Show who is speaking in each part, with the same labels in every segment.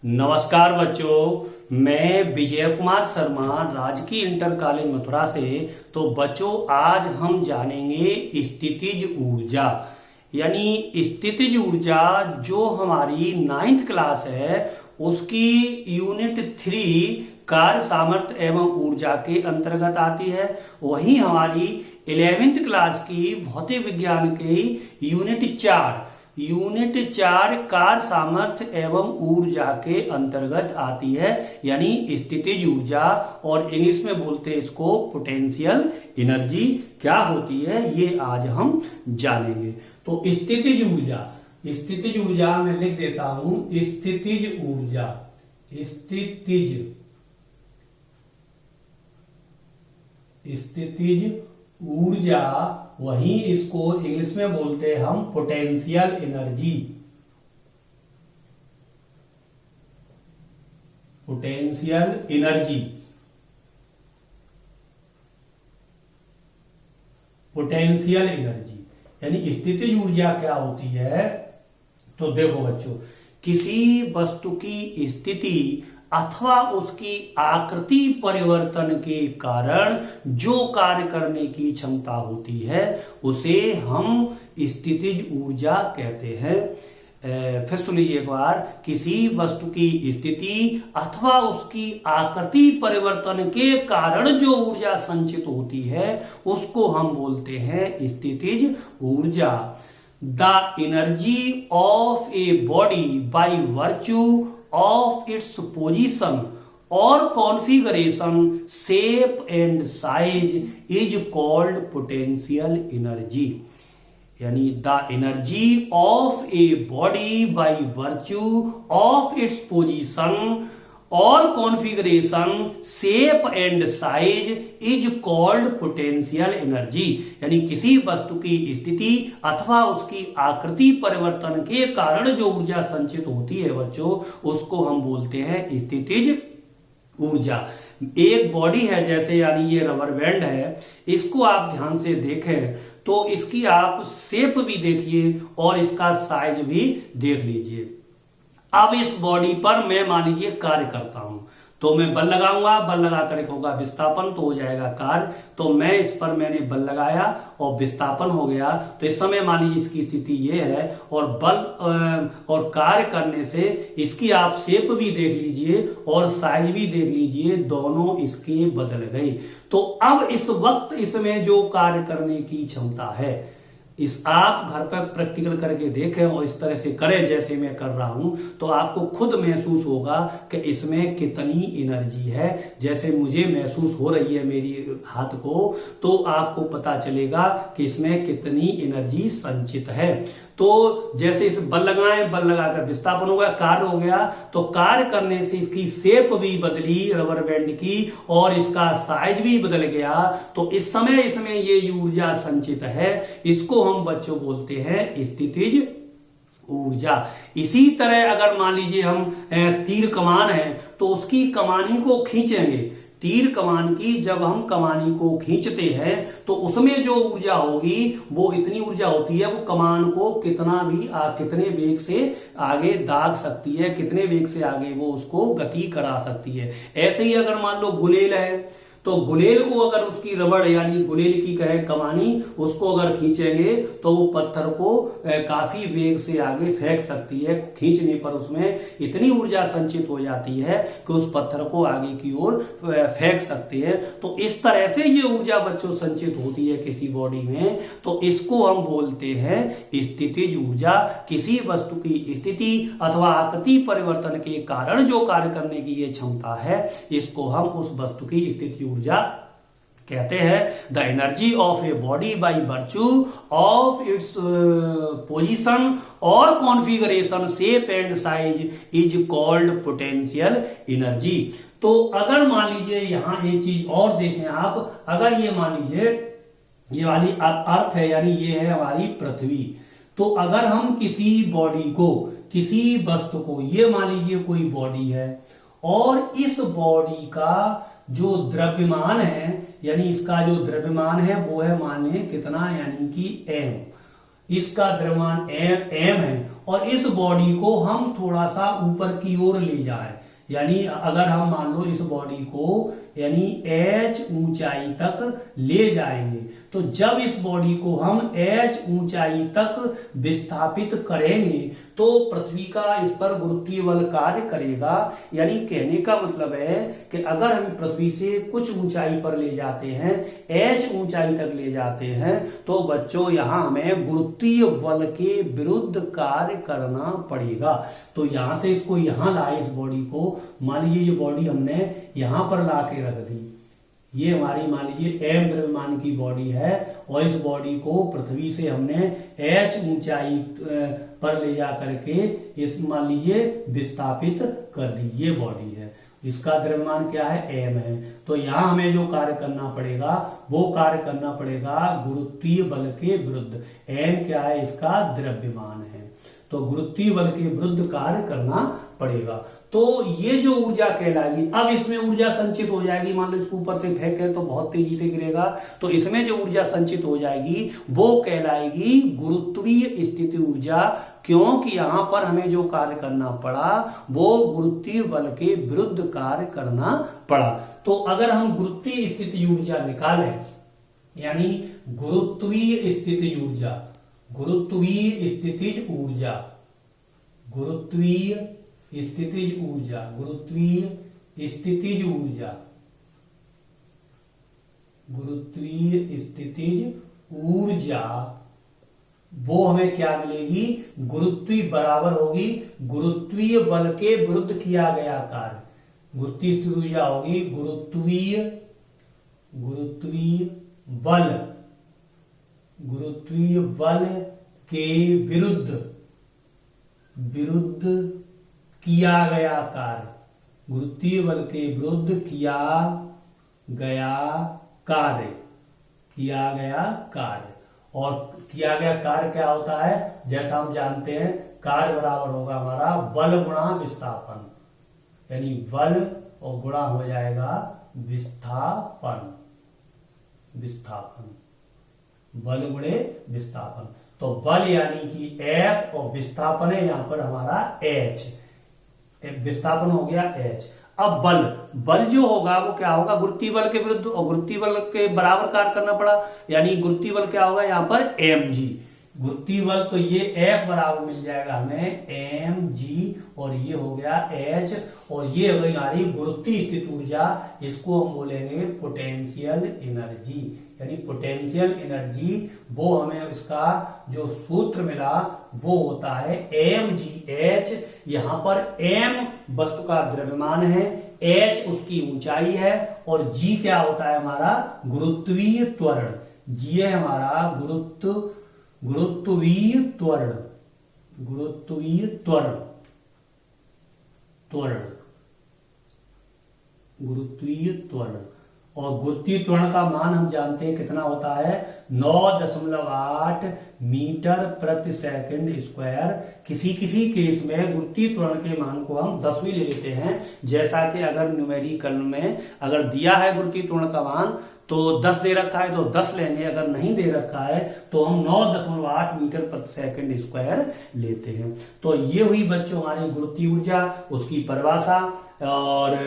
Speaker 1: नमस्कार बच्चों, मैं विजय कुमार शर्मा राजकीय इंटर कॉलेज मथुरा से। तो बच्चों, आज हम जानेंगे स्थितिज ऊर्जा। यानी स्थितिज ऊर्जा जो हमारी 9th क्लास है उसकी यूनिट 3 कार्य सामर्थ्य एवं ऊर्जा के अंतर्गत आती है। वहीं हमारी 11th क्लास की भौतिक विज्ञान की यूनिट 4 कार्य सामर्थ्य एवं ऊर्जा के अंतर्गत आती है, यानी स्थितिज ऊर्जा, और इंग्लिश में बोलते हैं इसको पोटेंशियल एनर्जी। क्या होती है ये आज हम जानेंगे। तो स्थितिज ऊर्जा मैं लिख देता हूं। स्थितिज ऊर्जा, वहीं इसको इंग्लिश में बोलते हैं हम पोटेंशियल एनर्जी। यानी स्थितिज ऊर्जा क्या होती है। तो देखो बच्चों, किसी वस्तु की स्थिति अथवा उसकी आकृति परिवर्तन के कारण जो कार्य करने की क्षमता होती है उसे हम स्थितिज ऊर्जा कहते हैं। फिर सुनिए एक बार। किसी वस्तु की स्थिति अथवा उसकी आकृति परिवर्तन के कारण जो ऊर्जा संचित होती है उसको हम बोलते हैं स्थितिज ऊर्जा। The energy of a body by virtue of its position or configuration, shape and size is called potential energy. यानी the energy of a body by virtue of its position और configuration, shape and size is called potential energy। यानी किसी वस्तु की स्थिति अथवा उसकी आकृति परिवर्तन के कारण जो ऊर्जा संचित होती है बच्चों, उसको हम बोलते हैं स्थितिज ऊर्जा। एक बॉडी है जैसे, यानी ये रबर बैंड है, इसको आप ध्यान से देखें तो इसकी आप शेप भी देखिए और इसका साइज भी देख लीजिए। अब इस बॉडी पर मैं मान लीजिए कार्य करता हूं, तो मैं बल लगाऊंगा, बल लगाकर एक होगा विस्थापन, तो हो जाएगा कार्य। तो मैं इस पर मैंने बल लगाया और विस्थापन हो गया, तो इस समय मान लीजिए इसकी स्थिति ये है, और बल और कार्य करने से इसकी आप शेप भी देख लीजिए और साइज भी देख लीजिए, दोनों इसके बदल गए। तो अब इस वक्त इसमें जो कार्य करने की क्षमता है, इस आप घर पर प्रैक्टिकल करके देखें और इस तरह से करें जैसे मैं कर रहा हूं, तो आपको खुद महसूस होगा कि इसमें कितनी एनर्जी है। जैसे मुझे महसूस हो रही है मेरी हाथ को, तो आपको पता चलेगा कि इसमें कितनी एनर्जी संचित है। तो जैसे इस बल लगाएं, बल लगाकर विस्थापन हो गया, कार्य हो गया, तो कार्य करने से इसकी शेप भी बदली रबर बैंड की और इसका साइज भी बदल गया। तो इस समय इसमें ये ऊर्जा संचित है, इसको हम बच्चों बोलते हैं स्थितिज ऊर्जा। इसी तरह अगर मान लीजिए हम तीर कमान है तो उसकी कमानी को खींचेंगे, तीर कमान की जब हम कमानी को खींचते हैं तो उसमें जो ऊर्जा होगी वो इतनी ऊर्जा होती है, वो कमान को कितना भी कितने वेग से आगे दाग सकती है, कितने वेग से आगे वो उसको गति करा सकती है। ऐसे ही अगर मान लो गुलेल है, तो गुलेल को अगर उसकी रबड़ यानी गुलेल की कहे कमानी, उसको अगर खींचेंगे तो वो पत्थर को काफी वेग से आगे फेंक सकती है। खींचने पर उसमें इतनी ऊर्जा संचित हो जाती है कि उस पत्थर को आगे की ओर फेंक सकते हैं। तो इस तरह से ये ऊर्जा बच्चों संचित होती है किसी बॉडी में, तो इसको हम बोलते हैं स्थितिज ऊर्जा। किसी वस्तु की स्थिति अथवा आकृति परिवर्तन के कारण जो कार्य करने की ये क्षमता है, इसको हम उस वस्तु की स्थिति ऊर्जा कहते हैं। The energy of a body by virtue of its position और configuration, shape and size is called potential energy. तो अगर मान लीजिए यहां एक चीज और देखें आप, अगर ये मान लीजिए ये वाली अर्थ है, यानी ये है हमारी पृथ्वी, तो अगर हम किसी बॉडी को, किसी वस्तु को, ये मान लीजिए कोई बॉडी है और इस बॉडी का जो द्रव्यमान है, यानी इसका जो द्रव्यमान है वो है मान लें कितना, यानी कि m, इसका द्रव्यमान m है और इस बॉडी को हम थोड़ा सा ऊपर की ओर ले जाएं, यानी अगर हम मान लो इस बॉडी को यानी h ऊंचाई तक ले जाएंगे, तो जब इस बॉडी को हम h ऊंचाई तक विस्थापित करेंगे तो पृथ्वी का इस पर गुरुत्वीय बल कार्य करेगा। यानी कहने का मतलब है कि अगर हम पृथ्वी से कुछ ऊंचाई पर ले जाते हैं, h ऊंचाई तक ले जाते हैं, तो बच्चों यहां हमें गुरुत्वीय बल के विरुद्ध कार्य करना पड़ेगा। तो यहां से इसको यहां लाए, इस बॉडी को मान लीजिए ये बॉडी हमने यहां पर ला के रख दी, ये हमारी मान लीजिए m द्रव्यमान की बॉडी है और इस बॉडी को पृथ्वी से हमने h ऊंचाई पर ले जा करके इस मान लीजिए विस्थापित कर दी, ये बॉडी है, इसका द्रव्यमान क्या है m है। तो यहां हमें जो कार्य करना पड़ेगा वो कार्य करना पड़ेगा गुरुत्वीय बल के विरुद्ध। m क्या है, इसका द्रव्यमान है, तो गुरुत्वीय बल के विरुद्ध कार्य करना पड़ेगा। तो ये जो ऊर्जा कहलाएगी, अब इसमें ऊर्जा संचित हो जाएगी, मान लो इसको ऊपर से फेंके तो बहुत तेजी से गिरेगा, तो इसमें जो ऊर्जा संचित हो जाएगी वो कहलाएगी गुरुत्वीय स्थिति ऊर्जा, क्योंकि यहां पर हमें जो कार्य करना पड़ा वो गुरुत्वीय बल के विरुद्ध कार्य करना पड़ा। तो अगर हम गुरुत्वीय स्थिति ऊर्जा निकालें, यानी गुरुत्वीय स्थितिज ऊर्जा, गुरुत्वीय स्थितिज ऊर्जा, गुरुत्वीय स्थितिज ऊर्जा, गुरुत्वीय स्थितिज ऊर्जा, गुरुत्वीय स्थितिज ऊर्जा, वो हमें क्या मिलेगी, गुरुत्वीय बराबर होगी गुरुत्वीय बल के विरुद्ध किया गया कार्य। गुरुत्वीय स्थितिज ऊर्जा होगी गुरुत्वीय बल, गुरुत्वीय बल के विरुद्ध किया गया कार्य, गुरुत्वीय बल के विरुद्ध किया गया कार्य, किया गया कार्य। और किया गया कार्य क्या होता है, जैसा हम जानते हैं कार्य बराबर होगा हमारा बल गुणा विस्थापन, यानी बल और गुणा हो जाएगा विस्थापन, विस्थापन, बल गुणे विस्थापन। तो बल यानी कि F और विस्थापन है यहां पर हमारा H, विस्थापन हो गया H। अब बल जो होगा वो क्या होगा, गुरुत्वीय बल के विरुद्ध, और गुरुत्वीय बल के बराबर कार्य करना पड़ा, यानी गुरुत्वीय बल क्या होगा यहाँ पर mg, गुरुत्वीय बल, तो ये F बराबर मिल जाएगा हमें mg, और ये हो गया H, और ये हो गई हमारी गुरुत्वीय स्थिति ऊर्जा, इसको हम बोलेंगे पोटेंशियल एनर्जी, यानी पोटेंशियल एनर्जी। वो हमें इसका जो सूत्र मिला वो होता है mgh, यहां पर m वस्तु का द्रव्यमान है, h उसकी ऊंचाई है, और g क्या होता है हमारा गुरुत्वीय त्वरण, g है हमारा गुरुत्वीय त्वरण, गुरुत्वीय त्वरण, गुरुत्वीय त्वरण। और गुरुत्वीय त्वरण का मान हम जानते हैं कितना होता है, 9.8 मीटर प्रति सेकंड स्क्वायर। किसी किसी केस में गुरुत्वीय त्वरण के मान को हम 10 भी ले लेते हैं, जैसा कि अगर न्यूमेरिकल में अगर दिया है गुरुत्वीय त्वरण का मान तो 10 दे रखा है तो 10 लेंगे, अगर नहीं दे रखा है तो हम 9.8 मीटर प्रति सेकंड स्क्वायर लेते हैं। तो ये हुई बच्चों हमारी गुरुत्वीय ऊर्जा, उसकी परिभाषा और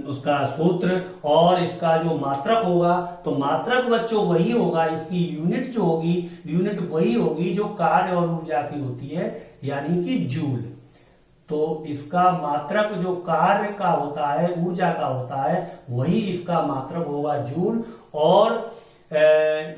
Speaker 1: उसका सूत्र, और इसका जो मात्रक होगा, तो मात्रक बच्चों वही होगा, इसकी यूनिट जो होगी यूनिट वही होगी जो कार्य और ऊर्जा की होती है, यानी कि जूल। तो इसका मात्रक जो कार्य का होता है, ऊर्जा का होता है, वही इसका मात्रक होगा जूल। और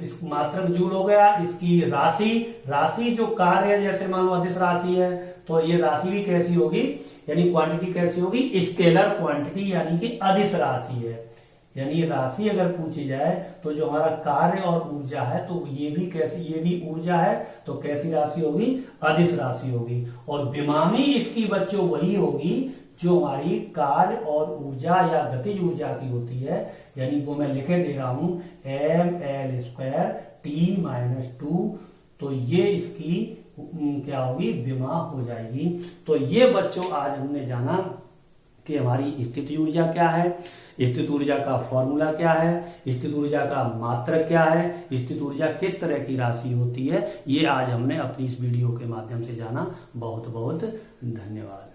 Speaker 1: इस मात्रक जूल हो गया, इसकी राशि जो कार्य है, जैसे मान लो अदिश राशि है तो ये राशि भी कैसी होगी, यानी क्वांटिटी कैसी होगी, स्केलर क्वांटिटी, यानी कि अदिश राशि है। यानी राशि अगर पूछी जाए तो जो हमारा कार्य और ऊर्जा है तो ये भी कैसी, ये भी ऊर्जा है तो कैसी राशि होगी, अदिश राशि होगी। और विमामी इसकी बच्चों वही होगी जो हमारी कार्य और ऊर्जा या गतिज ऊर्जा की होती है, यानी वो मैं लिखे दे रहा हूं ml² t-2, तो ये इसकी क्या होगी, विमा हो जाएगी। तो ये बच्चों आज हमने जाना कि हमारी स्थित ऊर्जा क्या है, स्थित ऊर्जा का फॉर्मूला क्या है, स्थित ऊर्जा का मात्रक क्या है, स्थित ऊर्जा किस तरह की राशि होती है, ये आज हमने अपनी इस वीडियो के माध्यम से जाना। बहुत बहुत धन्यवाद।